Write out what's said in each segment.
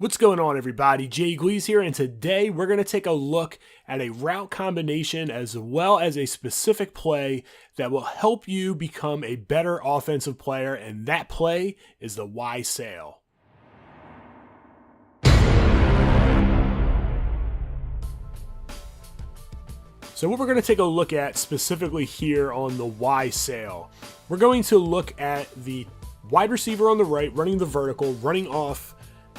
What's going on, everybody? Gleez here, and today we're going to take a look at a route combination as well as a specific play that will help you become a better offensive player, and that play is the Y sail. So what we're going to take a look at specifically here on the Y sail, we're going to look at the wide receiver on the right running the vertical, running off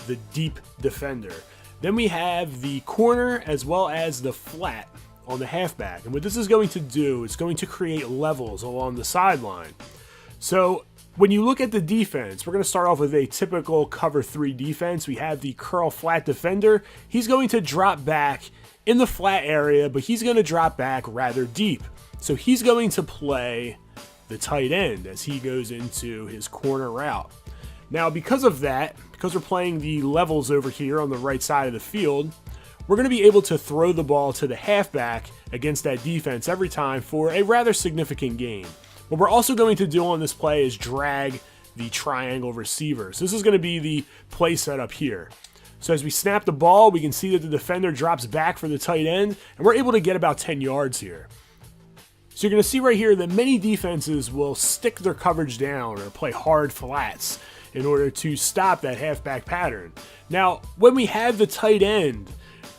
the deep defender. Then we have the corner as well as the flat on the halfback. And what this is going to do, it's going to create levels along the sideline. So when you look at the defense, we're going to start off with a typical cover 3 defense. We have the curl flat defender. He's going to drop back in the flat area, but he's going to drop back rather deep. So he's going to play the tight end as he goes into his corner route. Now, because of that, because we're playing the levels over here on the right side of the field, we're going to be able to throw the ball to the halfback against that defense every time for a rather significant gain. What we're also going to do on this play is drag the triangle receivers. This is going to be the play setup here. So as we snap the ball, we can see that the defender drops back for the tight end, and we're able to get about 10 yards here. So you're going to see right here that many defenses will stick their coverage down or play hard flats in order to stop that halfback pattern. Now, when we have the tight end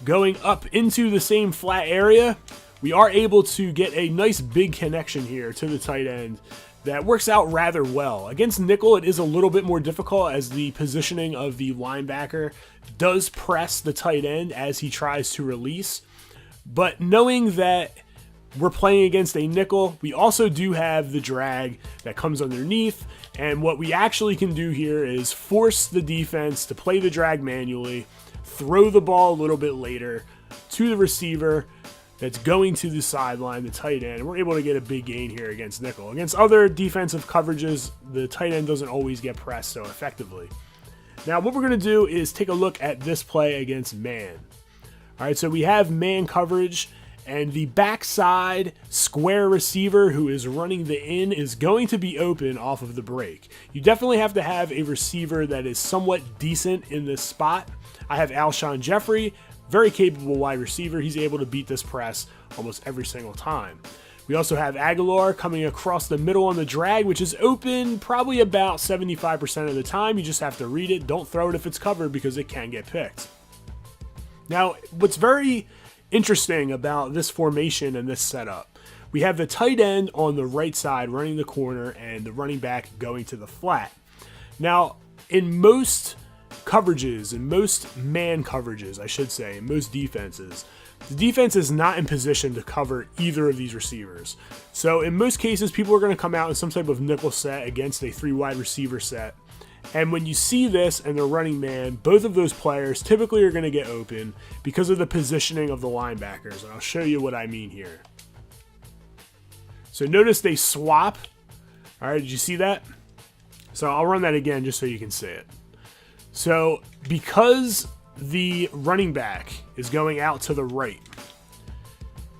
going up into the same flat area, we are able to get a nice big connection here to the tight end that works out rather well. Against nickel, it is a little bit more difficult as the positioning of the linebacker does press the tight end as he tries to release. But knowing that we're playing against a nickel, we also do have the drag that comes underneath, and what we actually can do here is force the defense to play the drag manually, throw the ball a little bit later to the receiver that's going to the sideline, the tight end, and we're able to get a big gain here against nickel. Against other defensive coverages, the tight end doesn't always get pressed so effectively. Now, what we're going to do is take a look at this play against man. All right, so we have man coverage, and the backside square receiver who is running the in is going to be open off of the break. You definitely have to have a receiver that is somewhat decent in this spot. I have Alshon Jeffrey, very capable wide receiver. He's able to beat this press almost every single time. We also have Aguilar coming across the middle on the drag, which is open probably about 75% of the time. You just have to read it. Don't throw it if it's covered because it can get picked. Now, what's very interesting about this formation and this setup, we have the tight end on the right side running the corner and the running back going to the flat. Now, in most coverages, in most man coverages, I should say, in most defenses, the defense is not in position to cover either of these receivers. So in most cases, people are going to come out in some type of nickel set against a 3 wide receiver set. And when you see this and they're running man, both of those players typically are going to get open because of the positioning of the linebackers. And I'll show you what I mean here. So notice they swap. All right, did you see that? So I'll run that again just so you can see it. So because the running back is going out to the right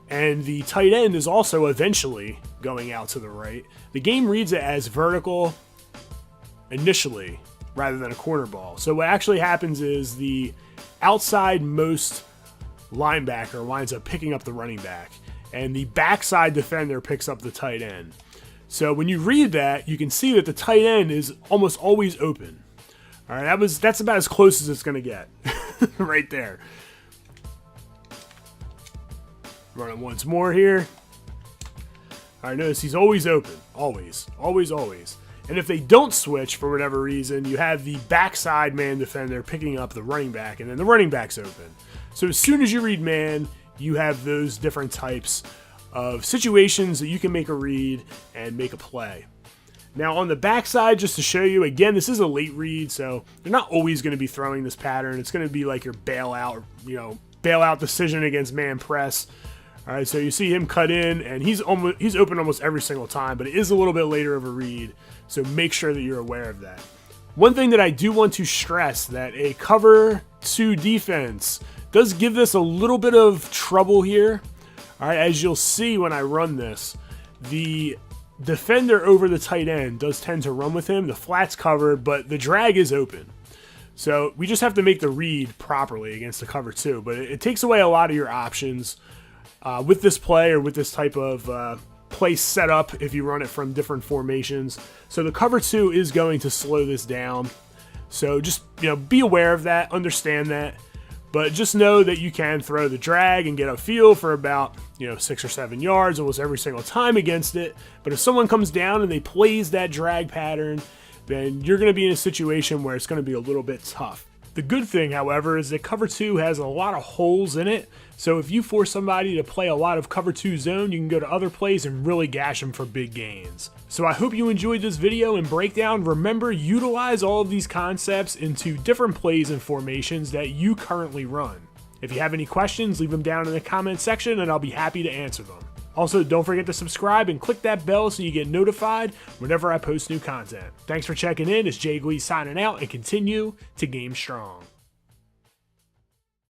and the tight end is also eventually going out to the right, the game reads it as vertical initially rather than a corner ball. So what actually happens is the outside most linebacker winds up picking up the running back and the backside defender picks up the tight end. So when you read that, you can see that the tight end is almost always open. All right, that's about as close as it's going to get right there. Run it once more here. All right, notice he's always open. Always, always, always. And if they don't switch for whatever reason, you have the backside man defender picking up the running back, and then the running back's open. So as soon as you read man, you have those different types of situations that you can make a read and make a play. Now on the backside, just to show you, again, this is a late read, so they're not always going to be throwing this pattern. It's going to be like your bailout decision against man press. All right, so you see him cut in, and he's open almost every single time, but it is a little bit later of a read, so make sure that you're aware of that. One thing that I do want to stress, that a cover 2 defense does give this a little bit of trouble here. All right, as you'll see when I run this, the defender over the tight end does tend to run with him. The flat's covered, but the drag is open. So we just have to make the read properly against the cover 2, but it takes away a lot of your options with this play or with this type of play setup if you run it from different formations. So the cover 2 is going to slow this down. So just, be aware of that, understand that, but just know that you can throw the drag and get a feel for about, 6 or 7 yards almost every single time against it. But if someone comes down and they plays that drag pattern, then you're going to be in a situation where it's going to be a little bit tough. The good thing, however, is that cover 2 has a lot of holes in it. So if you force somebody to play a lot of cover 2 zone, you can go to other plays and really gash them for big gains. So I hope you enjoyed this video and breakdown. Remember, utilize all of these concepts into different plays and formations that you currently run. If you have any questions, leave them down in the comment section and I'll be happy to answer them. Also, don't forget to subscribe and click that bell so you get notified whenever I post new content. Thanks for checking in. It's Gleez signing out, and continue to game strong.